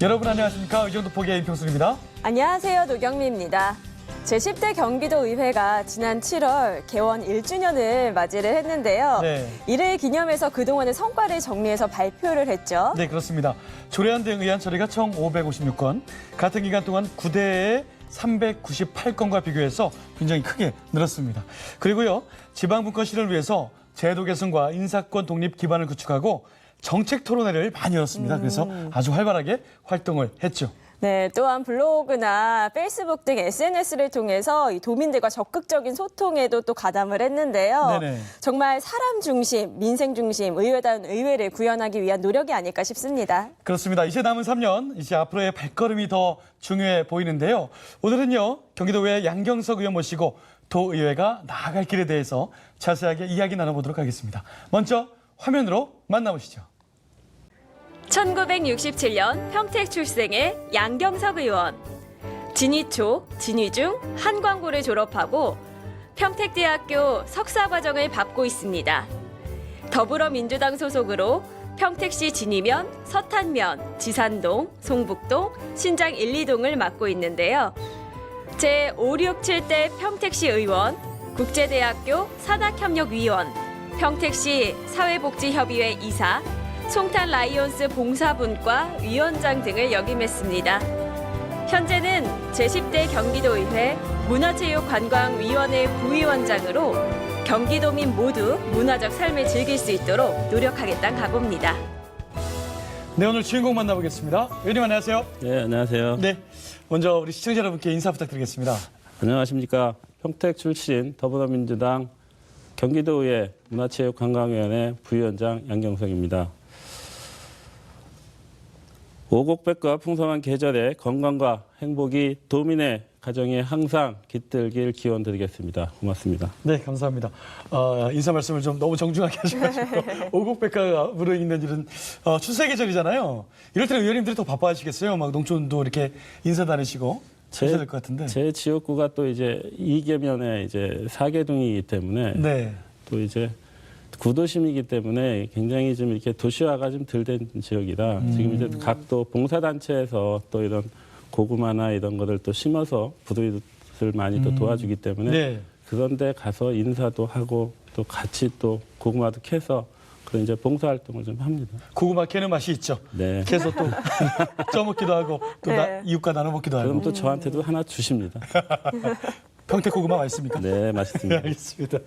여러분 안녕하십니까? 의정도 포기의 임평순입니다. 안녕하세요. 노경미입니다. 제10대 경기도의회가 지난 7월 개원 1주년을 맞이를 했는데요. 네. 이를 기념해서 그동안의 성과를 정리해서 발표를 했죠. 네, 그렇습니다. 조례안 등 의안 처리가 총 556건, 같은 기간 동안 9대의 398건과 비교해서 굉장히 크게 늘었습니다. 그리고요, 지방분권 실현을 위해서 제도 개선과 인사권 독립 기반을 구축하고 정책 토론회를 많이 열었습니다. 그래서 아주 활발하게 활동을 했죠. 네, 또한 블로그나 페이스북 등 SNS를 통해서 이 도민들과 적극적인 소통에도 또 가담을 했는데요. 네네. 정말 사람 중심, 민생 중심, 의회다운 의회를 구현하기 위한 노력이 아닐까 싶습니다. 그렇습니다. 이제 남은 3년, 이제 앞으로의 발걸음이 더 중요해 보이는데요. 오늘은요, 경기도의 양경석 의원 모시고 도의회가 나아갈 길에 대해서 자세하게 이야기 나눠보도록 하겠습니다. 먼저 화면으로 만나보시죠. 1967년 평택 출생의 양경석 의원. 진위초, 진위중, 한광고를 졸업하고 평택대학교 석사과정을 밟고 있습니다. 더불어민주당 소속으로 평택시 진위면, 서탄면, 지산동, 송북동, 신장 1, 2동을 맡고 있는데요. 제567대 평택시 의원, 국제대학교 산학협력위원, 평택시 사회복지협의회 이사, 송탄 라이온스 봉사분과 위원장 등을 역임했습니다. 현재는 제10대 경기도의회 문화체육관광위원회 부위원장으로 경기도민 모두 문화적 삶을 즐길 수 있도록 노력하겠다는 각오입니다. 네, 오늘 주인공 만나보겠습니다. 의원님 안녕하세요. 네, 안녕하세요. 네, 먼저 우리 시청자 여러분께 인사 부탁드리겠습니다. 안녕하십니까. 평택 출신 더불어민주당 경기도의회 문화체육관광위원회 부위원장 양경석입니다. 오곡백과 풍성한 계절에 건강과 행복이 도민의 가정에 항상 깃들길 기원 드리겠습니다. 고맙습니다. 네, 감사합니다. 인사 말씀을 좀 너무 정중하게 하셔가지고 오곡백과가 무르익는 일은 추수의 계절이잖아요. 이럴 때는 의원님들이 더 바빠하시겠어요? 막 농촌도 이렇게 인사 다니시고 하셔야 될 것 같은데. 제 지역구가 또 이제 이계면에 이제 사계동이기 때문에 네. 또 이제 구도심이기 때문에 굉장히 좀 이렇게 도시화가 좀 덜 된 지역이라 지금 이제 각 또 봉사단체에서 또 이런 고구마나 이런 거를 또 심어서 부두이들 많이 또 도와주기 때문에 네. 그런데 가서 인사도 하고 또 같이 또 고구마도 캐서 그런 이제 봉사활동을 좀 합니다. 고구마 캐는 맛이 있죠. 네. 캐서 또 쪄먹기도 하고 또 네. 이웃과 나눠 먹기도 하고. 그럼 또 저한테도 하나 주십니다. 평택 고구마 맛있습니까? 네, 네, 맛있습니다. 알겠습니다.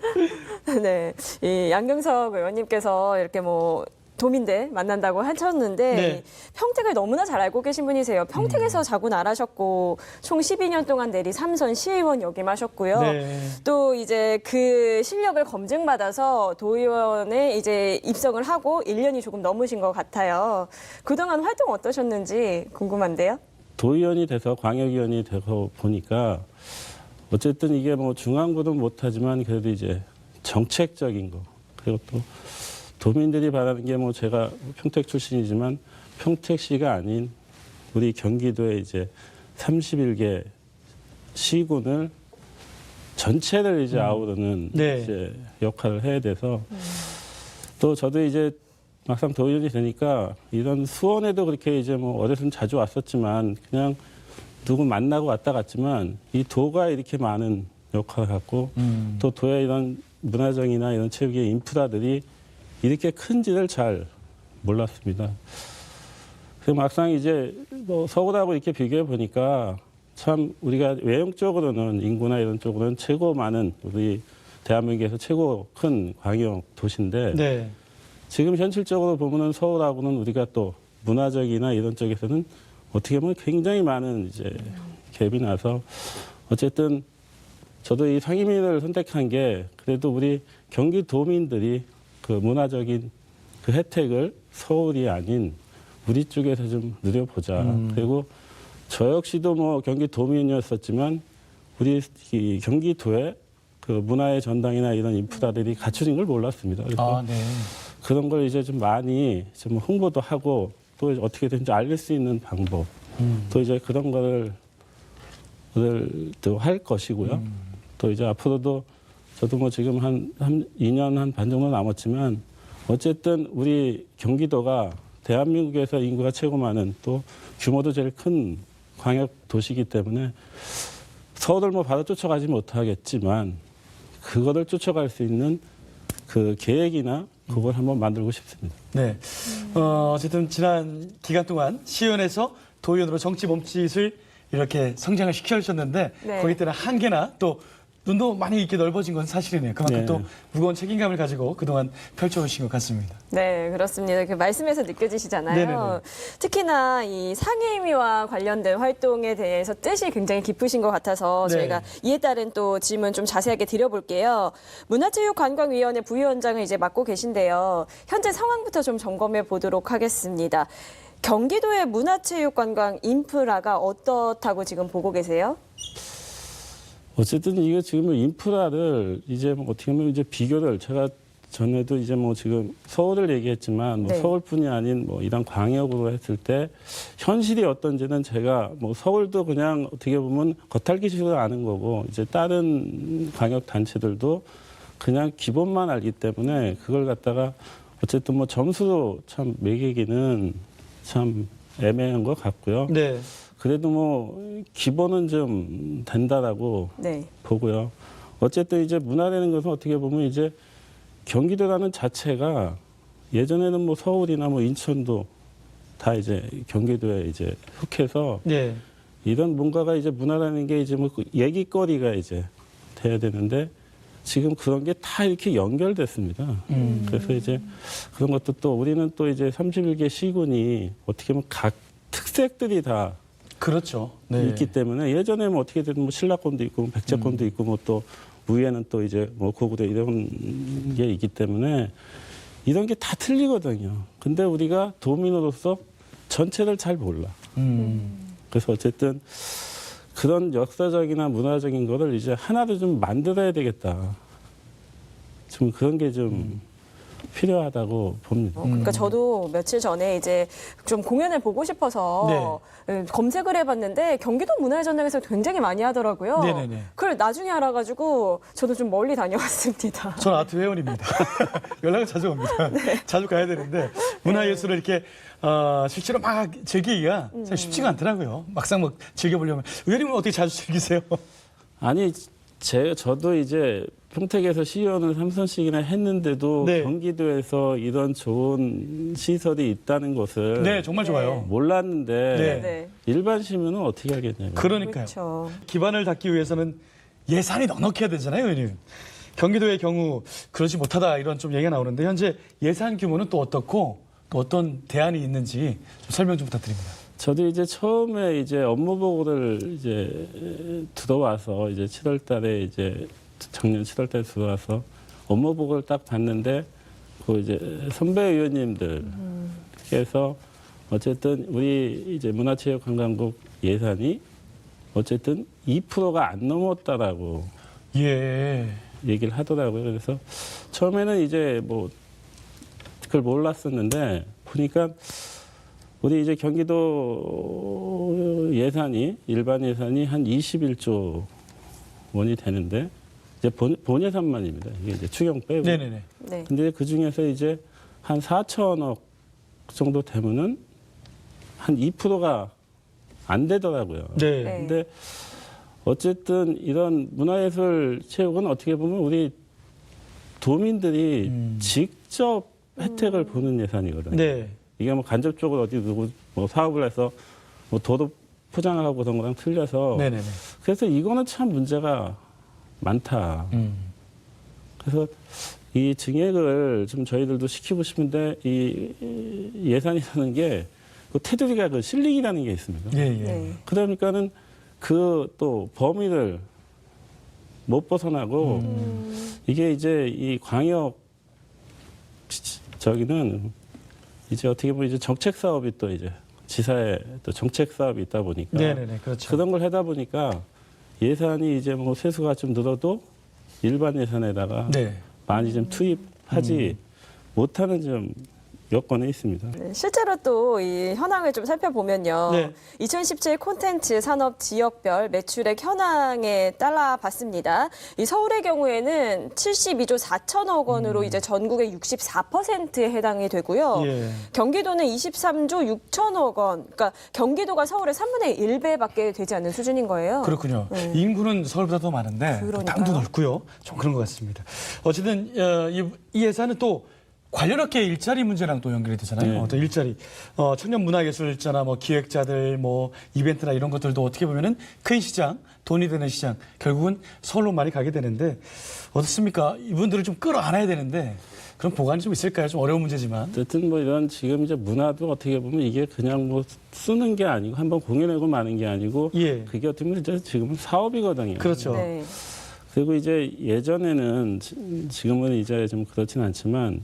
네, 이 양경석 의원님께서 이렇게 뭐 도민들 만난다고 하셨는데 네. 평택을 너무나 잘 알고 계신 분이세요. 평택에서 자고 나라셨고 총 12년 동안 내리 3선 시의원 역임하셨고요. 네. 또 이제 그 실력을 검증받아서 도의원에 이제 입성을 하고 1년이 조금 넘으신 것 같아요. 그동안 활동 어떠셨는지 궁금한데요. 도의원이 돼서 광역위원이 돼서 보니까 어쨌든 이게 뭐 중앙부는 못하지만 그래도 이제 정책적인 거 그리고 또 도민들이 바라는 게 뭐 제가 평택 출신이지만 평택시가 아닌 우리 경기도의 이제 31개 시군을 전체를 이제 아우르는 네. 이제 역할을 해야 돼서 또 저도 이제 막상 도의원이 되니까 이런 수원에도 그렇게 이제 뭐 어려서는 자주 왔었지만 그냥 누구 만나고 왔다 갔지만 이 도가 이렇게 많은 역할을 갖고 또 도의 이런 문화적이나 이런 체육의 인프라들이 이렇게 큰지를 잘 몰랐습니다. 그래서 막상 이제 뭐 서울하고 이렇게 비교해 보니까 참 우리가 외형적으로는 인구나 이런 쪽으로는 최고 많은 우리 대한민국에서 최고 큰 광역 도시인데 네. 지금 현실적으로 보면은 서울하고는 우리가 또 문화적이나 이런 쪽에서는 어떻게 보면 굉장히 많은 이제 갭이 나서 어쨌든 저도 이 상임위를 선택한 게 그래도 우리 경기도민들이 그 문화적인 그 혜택을 서울이 아닌 우리 쪽에서 좀 누려보자. 그리고 저 역시도 뭐 경기도민이었었지만 우리 이 경기도에 그 문화의 전당이나 이런 인프라들이 갖춰진 걸 몰랐습니다. 그래서 네. 그런 걸 이제 좀 많이 좀 홍보도 하고 또 어떻게든 좀 알릴 수 있는 방법 또 이제 그런 거를 또 할 것이고요. 또 이제 앞으로도 저도 뭐 지금 한 2년 한 반 정도 남았지만 어쨌든 우리 경기도가 대한민국에서 인구가 최고 많은 또 규모도 제일 큰 광역 도시이기 때문에 서울을 뭐 바로 쫓아가지 못하겠지만 그거를 쫓아갈 수 있는 그 계획이나 그걸 한번 만들고 싶습니다. 네. 어쨌든 지난 기간 동안 시의원에서 도의원으로 정치 몸짓을 이렇게 성장을 시켜주셨는데 네. 거기에 따른 한계나 또 눈도 많이 이렇게 넓어진 건 사실이네요. 그만큼 네. 또 무거운 책임감을 가지고 그동안 펼쳐오신 것 같습니다. 네, 그렇습니다. 그 말씀에서 느껴지시잖아요. 네네네. 특히나 이 상임위와 관련된 활동에 대해서 뜻이 굉장히 깊으신 것 같아서 네. 저희가 이에 따른 또 질문 좀 자세하게 드려볼게요. 문화체육관광위원회 부위원장을 이제 맡고 계신데요. 현재 상황부터 좀 점검해 보도록 하겠습니다. 경기도의 문화체육관광 인프라가 어떻다고 지금 보고 계세요? 어쨌든 이게 지금 인프라를 이제 뭐 어떻게 보면 이제 비교를 제가 전에도 이제 뭐 지금 서울을 얘기했지만 뭐 네. 서울뿐이 아닌 뭐 이런 광역으로 했을 때 현실이 어떤지는 제가 뭐 서울도 그냥 어떻게 보면 겉핥기식으로 아는 거고 이제 다른 광역 단체들도 그냥 기본만 알기 때문에 그걸 갖다가 어쨌든 뭐 점수로 참 매기기는 참 애매한 것 같고요. 네. 그래도 뭐 기본은 좀 된다라고 네. 보고요. 어쨌든 이제 문화라는 것은 어떻게 보면 이제 경기도라는 자체가 예전에는 뭐 서울이나 뭐 인천도 다 이제 경기도에 이제 속해서 네. 이런 뭔가가 이제 문화라는 게 이제 뭐 얘기거리가 이제 돼야 되는데 지금 그런 게 다 이렇게 연결됐습니다. 그래서 이제 그런 것도 또 우리는 또 이제 31개 시군이 어떻게 보면 각 특색들이 다 그렇죠. 네. 있기 때문에 예전에 뭐 어떻게 되든 뭐 신라권도 있고 뭐 백제권도 있고 뭐 또 위에는 또 이제 뭐 고구려 이런 게 있기 때문에 이런 게 다 틀리거든요. 근데 우리가 도민으로서 전체를 잘 몰라. 그래서 어쨌든 그런 역사적이나 문화적인 거를 이제 하나를 좀 만들어야 되겠다. 좀 그런 게 좀 필요하다고 봅니다. 그러니까 저도 며칠 전에 이제 좀 공연을 보고 싶어서 검색을 해봤는데 경기도 문화회전장에서 굉장히 많이 하더라고요. 네네네. 그걸 나중에 알아가지고 저도 좀 멀리 다녀왔습니다. 저는 아트 회원입니다. 연락은 자주 옵니다. 자주 가야 되는데 문화예술을 이렇게 실제로 막 즐기기가 참 쉽지가 않더라고요. 막상 뭐 즐겨보려면. 의원님은 어떻게 자주 즐기세요? 아니, 저도 이제 평택에서 시의원을 3선씩이나 했는데도 네. 경기도에서 이런 좋은 시설이 있다는 것을 네, 정말 좋아요. 몰랐는데 네. 네. 일반 시민은 어떻게 알겠냐고요. 그러니까요. 그렇죠. 기반을 닦기 위해서는 예산이 넉넉해야 되잖아요, 의원님. 경기도의 경우 그러지 못하다 이런 좀 얘기가 나오는데 현재 예산 규모는 또 어떻고 또 어떤 대안이 있는지 좀 설명 좀 부탁드립니다. 저도 이제 처음에 이제 업무 보고를 이제 들어와서 이제 7월 달에 이제 작년 7월 달에 들어와서 업무 보고를 딱 봤는데 그 이제 선배 의원님들께서 어쨌든 우리 이제 문화체육관광국 예산이 어쨌든 2%가 안 넘었다라고 예. 얘기를 하더라고요. 그래서 처음에는 이제 뭐 그걸 몰랐었는데 보니까 우리 이제 경기도 예산이 일반 예산이 한 21조 원이 되는데 이제 본 예산만입니다. 이게 이제 추경 빼고. 네네네. 네. 근데 그 중에서 이제 한 4천억 정도 되면은 한 2%가 안 되더라고요. 네. 네. 근데 어쨌든 이런 문화예술 체육은 어떻게 보면 우리 도민들이 직접 혜택을 보는 예산이거든요. 네. 이게 뭐 간접적으로 어디 누구 뭐 사업을 해서 뭐 도로 포장을 하고 그런 거랑 틀려서 네네네. 그래서 이거는 참 문제가 많다. 그래서 이 증액을 좀 저희들도 시키고 싶은데 이 예산이라는 게 그 테두리가 그 실링이라는 게 있습니다. 예, 예. 네. 그러니까는 그 또 범위를 못 벗어나고 이게 이제 이 광역 저기는 이제 어떻게 보면 이제 정책 사업이 또 이제 지사에 또 정책 사업이 있다 보니까 네네네. 그렇죠. 그런 걸 하다 보니까 예산이 이제 뭐 세수가 좀 늘어도 일반 예산에다가 네. 많이 좀 투입하지 못하는 좀 여건에 있습니다. 네, 실제로 또 이 현황을 좀 살펴보면요. 네. 2017 콘텐츠 산업 지역별 매출액 현황에 따라 봤습니다. 이 서울의 경우에는 72조 4천억 원으로 이제 전국의 64%에 해당이 되고요. 예. 경기도는 23조 6천억 원. 그러니까 경기도가 서울의 3분의 1배밖에 되지 않는 수준인 거예요. 그렇군요. 인구는 서울보다 더 많은데 또 그러니까요. 땅도 넓고요. 좀 그런 것 같습니다. 어쨌든 이 예산은 또 관련업계 일자리 문제랑 또 연결이 되잖아요. 네. 또 일자리, 청년 문화예술자나 뭐 기획자들, 뭐 이벤트나 이런 것들도 어떻게 보면은 큰 시장, 돈이 되는 시장, 결국은 서울로 많이 가게 되는데 어떻습니까? 이분들을 좀 끌어안아야 되는데 그런 보관이 좀 있을까요? 좀 어려운 문제지만. 어쨌든 뭐 이런 지금 이제 문화도 어떻게 보면 이게 그냥 뭐 쓰는 게 아니고 한번 공연하고 마는 게 아니고 예. 그게 어떻게 보면 이제 지금은 사업이거든요. 그렇죠. 네. 그리고 이제 예전에는 지금은 이제 좀 그렇진 않지만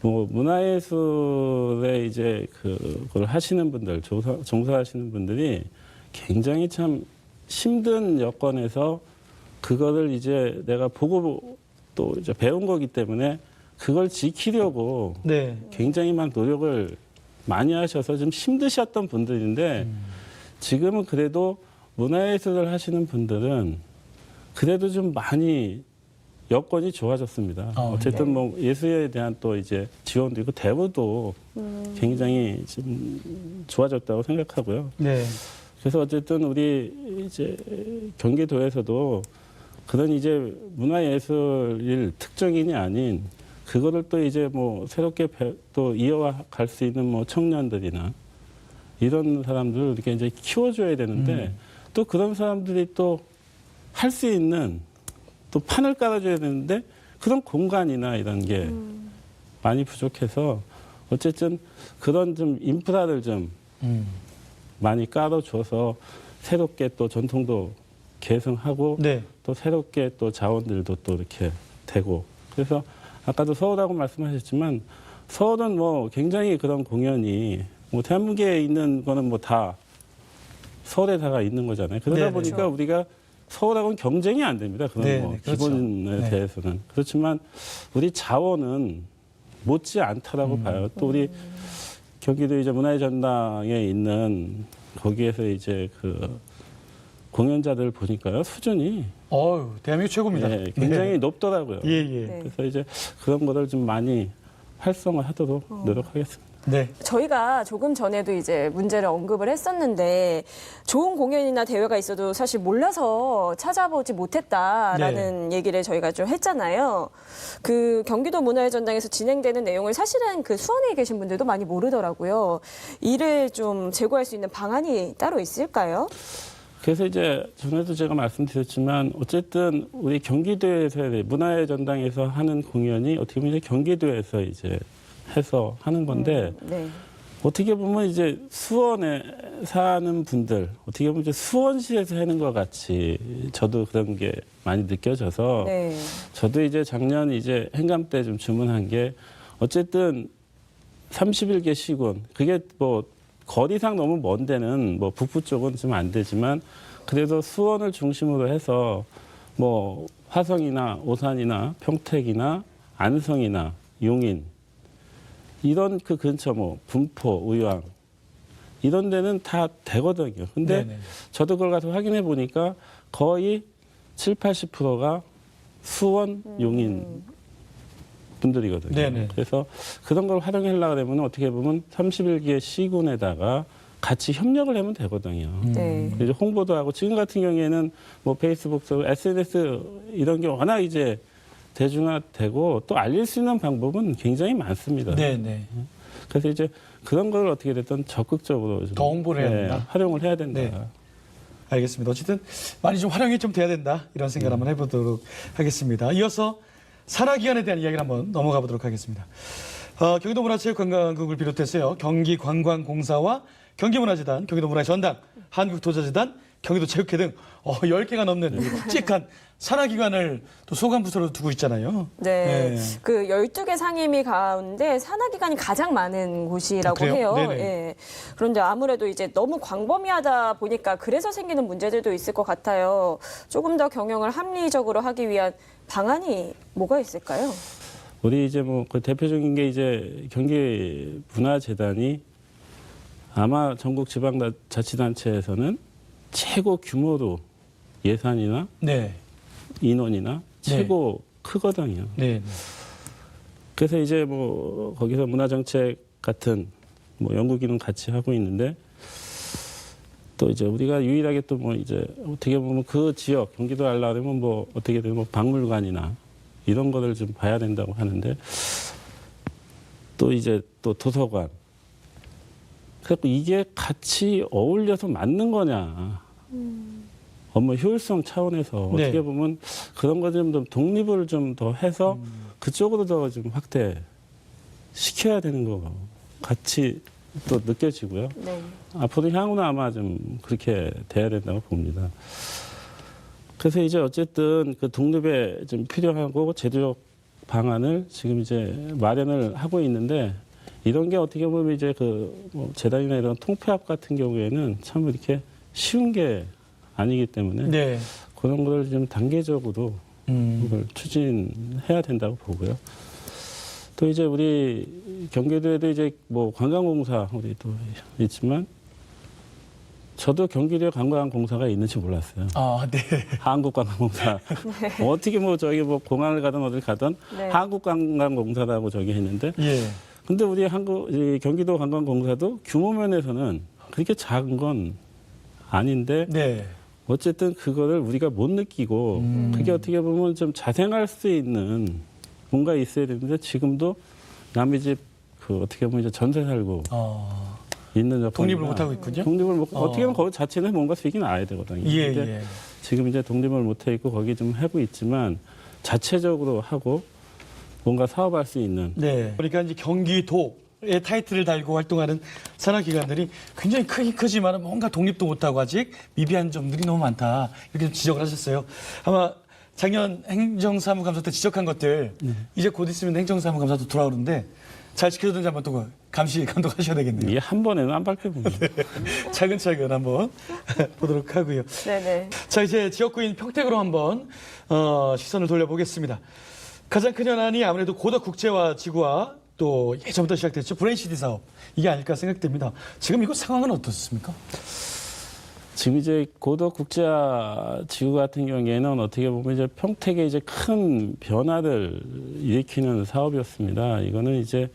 뭐 문화예술에 이제 그걸 하시는 분들 종사하시는 분들이 굉장히 참 힘든 여건에서 그거를 이제 내가 보고 또 이제 배운 거기 때문에 그걸 지키려고 네. 굉장히 막 노력을 많이 하셔서 좀 힘드셨던 분들인데 지금은 그래도 문화예술을 하시는 분들은 그래도 좀 많이 여건이 좋아졌습니다. 어쨌든 뭐 예술에 대한 또 이제 지원도 있고 대우도 굉장히 좀 좋아졌다고 생각하고요. 네. 그래서 어쨌든 우리 이제 경기도에서도 그런 이제 문화예술일 특정인이 아닌 그거를 또 이제 뭐 새롭게 또 이어갈 수 있는 뭐 청년들이나 이런 사람들을 이렇게 이제 키워줘야 되는데 또 그런 사람들이 또 할 수 있는 또 판을 깔아줘야 되는데 그런 공간이나 이런 게 많이 부족해서 어쨌든 그런 좀 인프라를 좀 많이 깔아줘서 새롭게 또 전통도 계승하고 네. 또 새롭게 또 자원들도 또 이렇게 되고 그래서 아까도 서울하고 말씀하셨지만 서울은 뭐 굉장히 그런 공연이 뭐 대한민국에 있는 거는 뭐 다 서울에 다가 있는 거잖아요. 그러다 네네. 보니까 그렇죠. 우리가 서울하고는 경쟁이 안 됩니다. 그런 네네. 뭐 그렇죠. 기본에 네. 대해서는. 그렇지만 우리 자원은 못지 않다라고 봐요. 또 우리 경기도 이제 문화의 전당에 있는 거기에서 이제 그 공연자들 보니까요. 수준이 대한민국 최고입니다. 네, 굉장히 높더라고요. 예, 예. 네. 그래서 이제 그런 거를 좀 많이 활성화하도록 노력하겠습니다. 네. 저희가 조금 전에도 이제 문제를 언급을 했었는데 좋은 공연이나 대회가 있어도 사실 몰라서 찾아보지 못했다라는 얘기를 저희가 좀 했잖아요. 그 경기도 문화의 전당에서 진행되는 내용을 사실은 그 수원에 계신 분들도 많이 모르더라고요. 이를 좀 제고할 수 있는 방안이 따로 있을까요? 그래서 이제 전에도 제가 말씀드렸지만 어쨌든 우리 경기도에서 문화의 전당에서 하는 공연이 어떻게 보면 이제 경기도에서 이제 해서 하는 건데 네. 어떻게 보면 이제 수원에 사는 분들 어떻게 보면 이제 수원시에서 하는 것 같이 저도 그런 게 많이 느껴져서 네. 저도 이제 작년 이제 행감 때 좀 주문한 게 어쨌든 31개 시군 그게 뭐 거리상 너무 먼 데는 뭐 북부 쪽은 좀 안 되지만 그래도 수원을 중심으로 해서 뭐 화성이나 오산이나 평택이나 안성이나 용인 이런 그 근처 뭐 분포, 의왕 이런 데는 다 되거든요. 근데 네네. 저도 그걸 가서 확인해 보니까 거의 7, 80%가 수원, 용인 분들이거든요. 네네. 그래서 그런 걸 활용하려고 하면 어떻게 보면 31개 시군에다가 같이 협력을 하면 되거든요. 네. 이제 홍보도 하고 지금 같은 경우에는 뭐 페이스북, SNS 이런 게 워낙 이제 대중화되고 또 알릴 수 있는 방법은 굉장히 많습니다. 네, 네. 그래서 이제 그런 걸 어떻게 됐든 적극적으로 좀 더 홍보를 해야 된다? 활용을 해야 된다. 네. 알겠습니다. 어쨌든 많이 좀 활용이 좀 돼야 된다. 이런 생각을 한번 해보도록 하겠습니다. 이어서 산하기관에 대한 이야기를 한번 넘어가 보도록 하겠습니다. 경기도 문화체육관광국을 비롯해서요. 경기관광공사와 경기문화재단, 경기도문화전당, 한국도자재단, 경기도체육회 등 10개가 넘는 굵직한 산하기관을 또 소관부서로 두고 있잖아요. 네. 네. 그 12개 상임위 가운데 산하기관이 가장 많은 곳이라고 그래요? 해요. 네네. 예. 그런데 아무래도 이제 너무 광범위하다 보니까 그래서 생기는 문제들도 있을 것 같아요. 조금 더 경영을 합리적으로 하기 위한 방안이 뭐가 있을까요? 우리 이제 뭐 그 대표적인 게 이제 경기 문화재단이 아마 전국 지방자치단체에서는 최고 규모로 예산이나 네. 인원이나 최고 크거든요. 네. 그래서 이제 뭐 거기서 문화정책 같은 뭐 연구기능 같이 하고 있는데 또 이제 우리가 유일하게 또 뭐 이제 어떻게 보면 그 지역 경기도 하려면 뭐 어떻게 되면 뭐 박물관이나 이런 거를 좀 봐야 된다고 하는데 또 이제 또 도서관. 그래서 이게 같이 어울려서 맞는 거냐. 업무 효율성 차원에서 네. 어떻게 보면 그런 거 좀 독립을 좀 더 해서 그쪽으로 더 좀 확대 시켜야 되는 거 같이 또 느껴지고요. 네. 앞으로 향후는 아마 좀 그렇게 돼야 된다고 봅니다. 그래서 이제 어쨌든 그 독립에 좀 필요하고 제도적 방안을 지금 이제 마련을 하고 있는데 이런 게 어떻게 보면 이제 그뭐 재단이나 이런 통폐합 같은 경우에는 참 이렇게 쉬운 게 아니기 때문에 네. 그런 거를 좀 단계적으로 그걸 추진해야 된다고 보고요. 또 이제 우리 경기도에도 이제 뭐 관광공사 우리도 있지만 저도 경기도에 관광공사가 있는지 몰랐어요. 아, 네. 한국관광공사. 어떻게 뭐 저기 뭐 공항을 가든 어딜 가든 네. 한국관광공사라고 저기 했는데 예. 근데 우리 이 경기도 관광공사도 규모 면에서는 그렇게 작은 건 아닌데 네. 어쨌든 그거를 우리가 못 느끼고 그게 어떻게 보면 좀 자생할 수 있는 뭔가 있어야 되는데 지금도 남의 집 그 어떻게 보면 이제 전세 살고 있는 여건이라 독립을 못 하고 있군요. 독립을 못 어떻게 보면 거기 자체는 뭔가 수익이 나야 되거든요. 예, 근데 예. 지금 이제 독립을 못 해 있고 거기 좀 하고 있지만 자체적으로 하고 뭔가 사업할 수 있는 네. 그러니까 이제 경기도의 타이틀을 달고 활동하는 산하기관들이 굉장히 크긴 크지만 뭔가 독립도 못하고 아직 미비한 점들이 너무 많다. 이렇게 좀 지적을 하셨어요. 아마 작년 행정사무감사 때 지적한 것들 이제 곧 있으면 행정사무감사도 돌아오는데 잘 지켜주든지 한번 또 감시 감독하셔야 되겠네요. 이게 한 번에는 안 밟혀봅니다. 차근차근 한번 보도록 하고요. 네네. 자, 이제 지역구인 평택으로 한번 시선을 돌려보겠습니다. 가장 큰 현안이 아무래도 고덕 국제화 지구와 또 예전부터 시작됐죠. 브레인시티 사업. 이게 아닐까 생각됩니다. 지금 이거 상황은 어떻습니까? 지금 이제 고덕 국제화 지구 같은 경우에는 어떻게 보면 이제 평택에 이제 큰 변화를 일으키는 사업이었습니다. 이거는 이제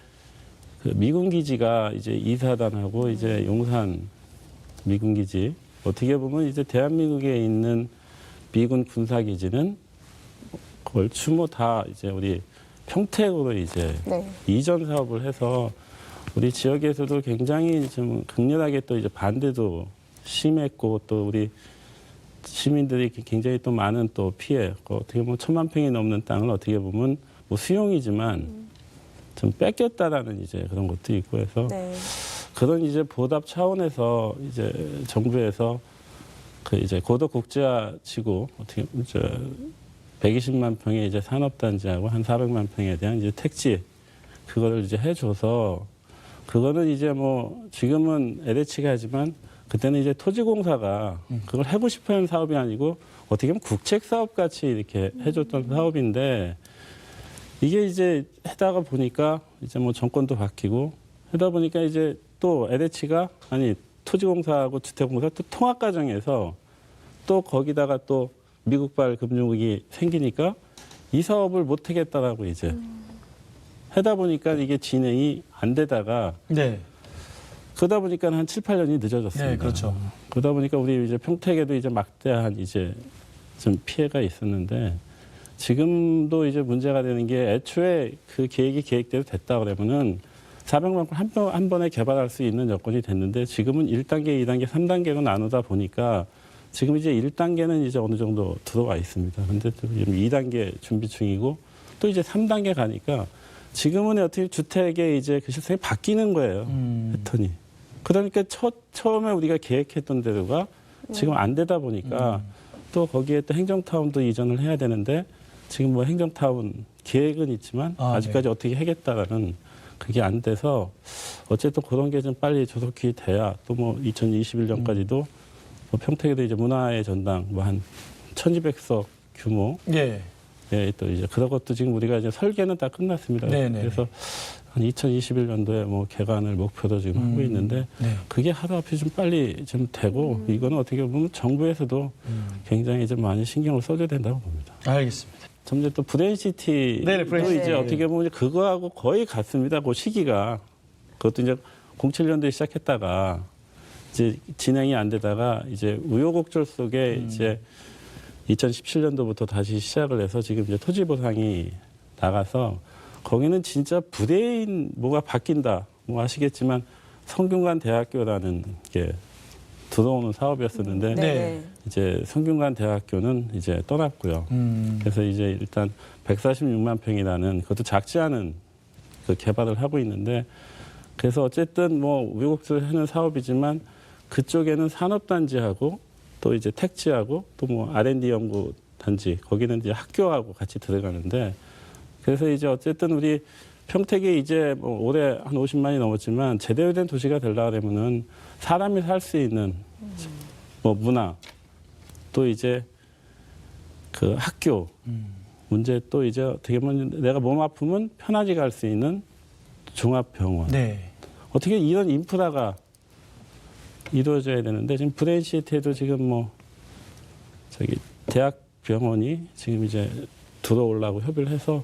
그 미군 기지가 이제 이사단하고 이제 용산 미군 기지 어떻게 보면 이제 대한민국에 있는 미군 군사 기지는 그걸 추모 다 이제 우리 평택으로 이제 네. 이전 사업을 해서 우리 지역에서도 굉장히 좀 극렬하게 또 이제 반대도 심했고 또 우리 시민들이 굉장히 또 많은 또 피해 어떻게 보면 1,000만 평이 넘는 땅을 어떻게 보면 뭐 수용이지만 좀 뺏겼다라는 이제 그런 것도 있고 해서 네. 그런 이제 보답 차원에서 이제 정부에서 그 이제 고덕 국제화 지구 어떻게 이제 120만 평의 이제 산업단지하고 한 400만 평에 대한 이제 택지 그거를 이제 해줘서 그거는 이제 뭐 지금은 LH가 하지만 그때는 이제 토지공사가 그걸 하고 싶어하는 사업이 아니고 어떻게 보면 국책 사업 같이 이렇게 해줬던 사업인데 이게 이제 하다가 보니까 이제 뭐 정권도 바뀌고 하다 보니까 이제 또 LH가 아니 토지공사하고 주택공사 또 통합 과정에서 또 거기다가 또 미국발 금융이 생기니까 이 사업을 못 하겠다라고 이제 하다 보니까 이게 진행이 안 되다가 네. 그러다 보니까 한 7, 8년이 늦어졌습니다. 네, 그렇죠. 그러다 보니까 우리 이제 평택에도 이제 막대한 이제 좀 피해가 있었는데 지금도 이제 문제가 되는 게 애초에 그 계획이 계획대로 됐다 그러면은 400만 건 한 번에 개발할 수 있는 여건이 됐는데 지금은 1단계, 2단계, 3단계로 나누다 보니까 지금 이제 1단계는 이제 어느 정도 들어와 있습니다. 근데 또 2단계 준비 중이고 또 이제 3단계 가니까 지금은 어떻게 주택에 이제 그 시스템이 바뀌는 거예요. 패턴이. 그러니까 처음에 우리가 계획했던 대로가 지금 안 되다 보니까 또 거기에 또 행정타운도 이전을 해야 되는데 지금 뭐 행정타운 계획은 있지만 아직까지 네. 어떻게 하겠다라는 그게 안 돼서 어쨌든 그런 게 좀 빨리 조속히 돼야 또 뭐 2021년까지도 뭐 평택에도 이제 문화의 전당 뭐 한 1,200석 규모 예. 또 이제 그런 것도 지금 우리가 이제 설계는 다 끝났습니다. 네네. 그래서 한 2021년도에 뭐 개관을 목표로 지금 하고 있는데 네. 그게 하루앞에 좀 빨리 좀 되고 이거는 어떻게 보면 정부에서도 굉장히 좀 많이 신경을 써줘야 된다고 봅니다. 알겠습니다. 점점 또 브레인시티도 네네, 브레인시티. 이제 어떻게 보면 그거하고 거의 같습니다. 그 시기가 그것도 이제 07년도에 시작했다가 이제 진행이 안 되다가 이제 우여곡절 속에 이제 2017년도부터 다시 시작을 해서 지금 이제 토지 보상이 나가서 거기는 진짜 부대인 뭐가 바뀐다 뭐 아시겠지만 성균관 대학교라는 게 들어오는 사업이었었는데 네. 이제 성균관 대학교는 이제 떠났고요. 그래서 이제 일단 146만 평이라는 그것도 작지 않은 그 개발을 하고 있는데 그래서 어쨌든 뭐 우여곡절하는 사업이지만 그쪽에는 산업단지하고 또 이제 택지하고 또 뭐 R&D 연구 단지 거기는 이제 학교하고 같이 들어가는데 그래서 이제 어쨌든 우리 평택이 이제 뭐 올해 한 50만이 넘었지만 제대로 된 도시가 되려면은 사람이 살 수 있는 뭐 문화 또 이제 그 학교 문제 또 이제 어떻게 보면 내가 몸 아프면 편하게 갈 수 있는 종합병원 네. 어떻게 이런 인프라가 이루어져야 되는데 지금 브레인시티에도 지금 뭐 저기 대학병원이 지금 이제 들어오려고 협의를 해서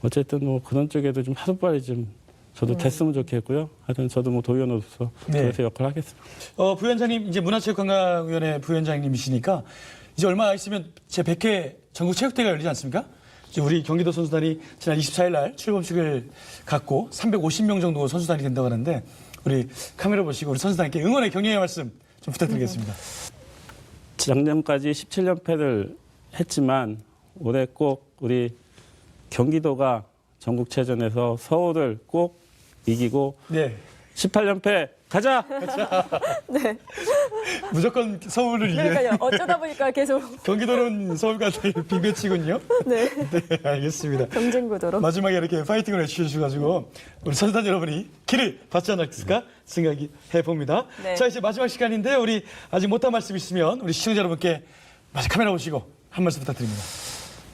어쨌든 뭐 그런 쪽에도 좀 하루빨리 좀 저도 됐으면 좋겠고요. 하여튼 저도 뭐 도의원으로서 네. 그래서 역할을 하겠습니다. 부위원장님 이제 문화체육관광위원회 부위원장님이시니까 이제 얼마 있으면 제 100회 전국체육대회가 열리지 않습니까? 이제 우리 경기도 선수단이 지난 24일 날 출범식을 갖고 350명 정도 선수단이 된다고 하는데 우리 카메라 보시고 우리 선수단께 응원의 격려의 말씀 좀 부탁드리겠습니다. 작년까지 17연패를 했지만 올해 꼭 우리 경기도가 전국체전에서 서울을 꼭 이기고 네. 18연패 가자! 네. 무조건 서울을 이겨. 그러니까요. 어쩌다 보니까 계속 경기도는 서울과 빅매치군요. 네. 네, 알겠습니다. 경쟁 구도로. 마지막에 이렇게 파이팅을 해주셔가지고 우리 선수단 여러분이 길을 받지 않았을까 생각이 해봅니다. 네. 자, 이제 마지막 시간인데 우리 아직 못한 말씀 있으면 우리 시청자 여러분께 마저 카메라 보시고 한 말씀 부탁드립니다.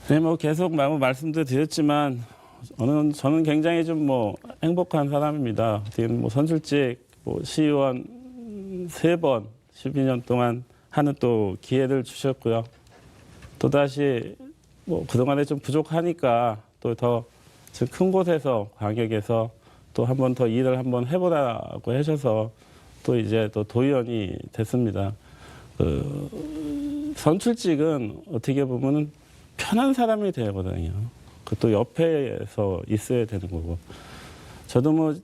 네, 뭐 계속 말씀도 드렸지만 저는 굉장히 좀 뭐 행복한 사람입니다. 지금 뭐 선출직 뭐 시의원 3번 12년 동안 하는 또 기회를 주셨고요. 또 다시 뭐 그동안에 좀 부족하니까 또 더 큰 곳에서 광역에서 또 한 번 더 일을 한번 해보라고 하셔서 또 이제 또 도의원이 됐습니다. 선출직은 어떻게 보면은 편한 사람이 되거든요. 그것도 옆에서 있어야 되는 거고. 저도 뭐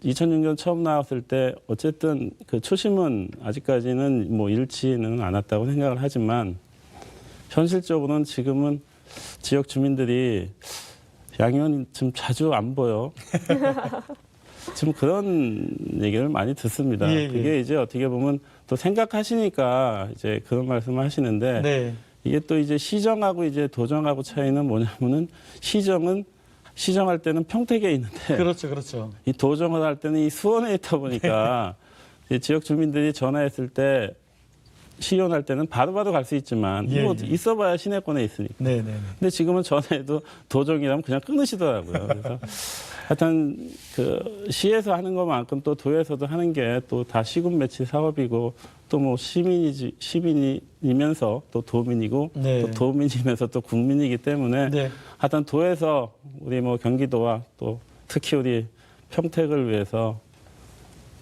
2006년 처음 나왔을 때 어쨌든 그 초심은 아직까지는 뭐 잃지는 않았다고 생각을 하지만 현실적으로는 지금은 지역 주민들이 양 의원 좀 자주 안 보여. 지금 그런 얘기를 많이 듣습니다. 예, 예. 그게 이제 어떻게 보면 또 생각하시니까 이제 그런 말씀을 하시는데 네. 이게 또 이제 시정하고 이제 도정하고 차이는 뭐냐면은 시정할 때는 평택에 있는데 그렇죠, 그렇죠. 이 도정을 할 때는 이 수원에 있다 보니까 이 지역 주민들이 전화했을 때 시연할 때는 바로바로 갈 수 있지만 예, 뭐 예. 있어봐야 시내권에 있으니까. 네, 네, 네. 근데 지금은 전화해도 도정이라면 그냥 끊으시더라고요. 그래서 하여튼 그 시에서 하는 것만큼 또 도에서도 하는 게 또 다 시군 매치 사업이고 또 뭐 시민이면서 또 도민이고 네. 또 도민이면서 또 국민이기 때문에 네. 하여튼 도에서 우리 뭐 경기도와 또 특히 우리 평택을 위해서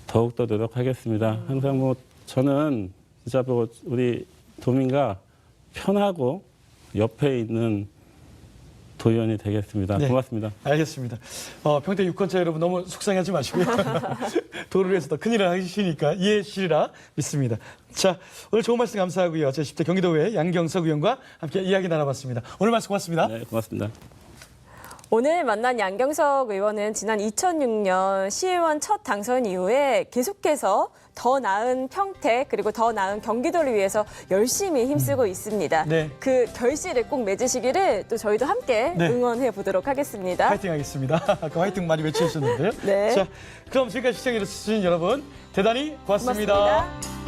더욱더 노력하겠습니다. 항상 뭐 저는 진짜 뭐 우리 도민과 편하고 옆에 있는 도의원이 되겠습니다. 네. 고맙습니다. 알겠습니다. 평택 유권자 여러분 너무 속상해하지 마시고요. 도를 위해서 더 큰일을 하시니까 이해해 주시리라 믿습니다. 자, 오늘 좋은 말씀 감사하고요. 제10대 경기도의회 양경석 의원과 함께 이야기 나눠봤습니다. 오늘 말씀 고맙습니다. 네, 고맙습니다. 오늘 만난 양경석 의원은 지난 2006년 시의원 첫 당선 이후에 계속해서 더 나은 평택 그리고 더 나은 경기도를 위해서 열심히 힘쓰고 있습니다. 네. 그 결실을 꼭 맺으시기를 또 저희도 함께 네. 응원해 보도록 하겠습니다. 파이팅 하겠습니다. 아까 화이팅 많이 외쳐주셨는데요. 네. 자, 그럼 지금까지 시청해주신 여러분 대단히 고맙습니다. 고맙습니다.